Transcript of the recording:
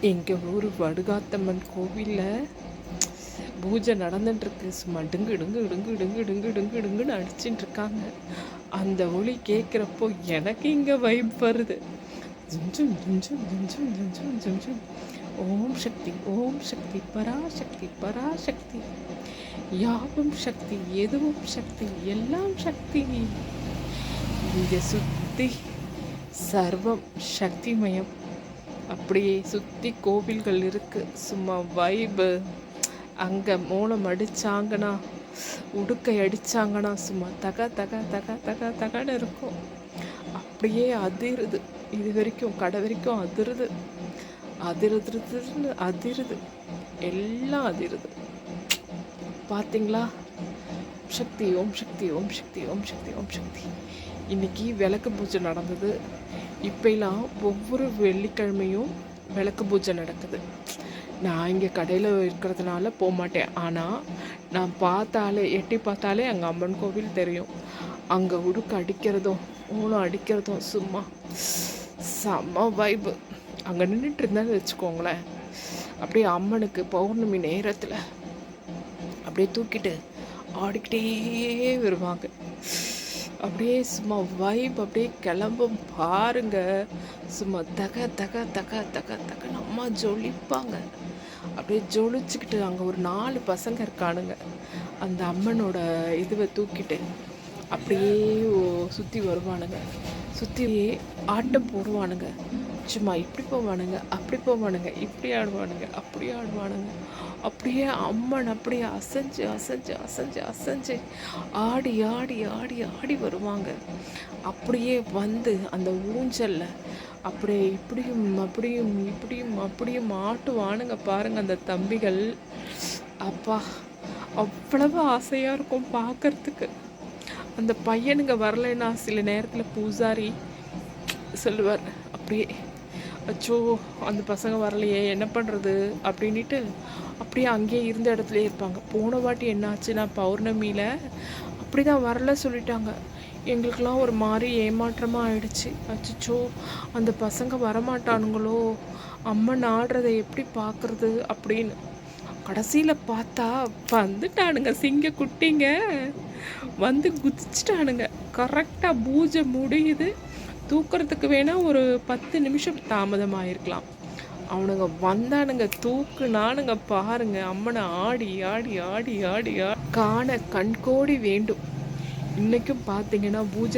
எங்கள் ஊர் வடுகாத்தம்மன் கோவிலில் பூஜை நடந்துட்டுருக்கு. சும்மா டிங்கு டிங்கு டிங்கு டிங்கு டிங்கு டிங்கு டிங்குன்னு அடிச்சுட்டு இருக்காங்க. அந்த ஒளி கேட்குறப்போ எனக்கு இங்கே வைப் வருது. ஜும் ஜும் ஜும் ஜும் ஜும் ஜும். ஓம் சக்தி ஓம் சக்தி பராசக்தி பராசக்தி. யாவும் சக்தி எதுவும் சக்தி எல்லாம் சக்தி. இங்கே சுற்றி சர்வம் சக்திமயம். அப்படியே சுற்றி கோவில்கள் இருக்குது. சும்மா வைபு. அங்கே மூலம் அடித்தாங்கன்னா, உடுக்கை அடித்தாங்கன்னா சும்மா தக தக தக தக தகன்னு இருக்கும். அப்படியே அதிருது. இது வரைக்கும் கடை வரைக்கும் அதிருது. அதிருதுன்னு அதிருது. எல்லாம் அதிருது. பார்த்தீங்களா? சக்தி ஓம் சக்தி ஓம் சக்தி ஓம் சக்தி ஓம் சக்தி. இன்றைக்கி விளக்கு பூஜை நடந்தது. இப்போலாம் ஒவ்வொரு வெள்ளிக்கிழமையும் விளக்கு பூஜை நடக்குது. நான் இங்கே கடையில் இருக்கிறதுனால போக மாட்டேன். ஆனால் நான் எட்டி பார்த்தாலே அங்கே அம்மன் கோவில் தெரியும். அங்கே உடுக்கு அடிக்கிறதும் ஊனம் அடிக்கிறதும் சும்மா செம்ம வைப்பு. அங்கே நின்றுட்டு இருந்தாலும் வச்சுக்கோங்களேன், அப்படியே அம்மனுக்கு பௌர்ணமி நேரத்தில் அப்படியே தூக்கிட்டு ஆடிக்கிட்டே வருவாங்க. அப்படியே சும்மா வைப் அப்படியே கிளம்பும் பாருங்க. சும்மா தக தக தக தக தகன்னு அம்மா ஜொலிப்பாங்க. அப்படியே ஜொலிச்சுக்கிட்டு அங்கே ஒரு 4 பசங்க இருக்கானுங்க. அந்த அம்மனோட இதுவை தூக்கிட்டு அப்படியே சுற்றி வருவானுங்க. சுற்றியே ஆட்டம் போடுவானுங்க. சும்மா இப்படி போவானுங்க அப்படி போவானுங்க, இப்படி ஆடுவானுங்க அப்படி ஆடுவானுங்க. அப்படியே அம்மன் அப்படியே அசைஞ்சு அசைஞ்சு அசைஞ்சு அசைஞ்சு ஆடி ஆடி ஆடி ஆடி வருவாங்க. அப்படியே வந்து அந்த ஊஞ்சலில் அப்படியே இப்படியும் அப்படியும் இப்படியும் அப்படியும் ஆட்டுவானுங்க பாருங்க அந்த தம்பிகள். அப்பா, அவ்வளவு ஆசையாக இருக்கும் பார்க்கறதுக்கு. அந்த பையனுங்க வரலைன்னா சில நேரத்தில் பூசாரி சொல்லுவார், அப்படியே அச்சோ அந்த பசங்க வரலையே என்ன பண்ணுறது அப்படின்ட்டு அப்படியே அங்கேயே இருந்த இடத்துலையே இருப்பாங்க. போன வாட்டி என்னாச்சுன்னா பௌர்ணமியில் அப்படி தான் வரல சொல்லிட்டாங்க. எங்களுக்கெல்லாம் ஒரு மாதிரி ஏமாற்றமாக ஆயிடுச்சு. அச்சோ அந்த பசங்க வரமாட்டானுங்களோ, அம்மன் ஆடுறதை எப்படி பார்க்குறது அப்படின்னு. கடைசியில் பார்த்தா வந்துட்டானுங்க, சிங்க குட்டிங்க வந்து குதிச்சிட்டானுங்க. கரெக்டாக பூஜை முடியுது. தூக்கிறதுக்கு வேணால் ஒரு 10 நிமிஷம் தாமதமாயிருக்கலாம். அவனுங்க வந்தானுங்க, தூக்குனானுங்க பாருங்க. அம்மனை ஆடி ஆடி ஆடி ஆடி காண கண்கோடி வேண்டும். இன்றைக்கும் பார்த்தீங்கன்னா பூஜை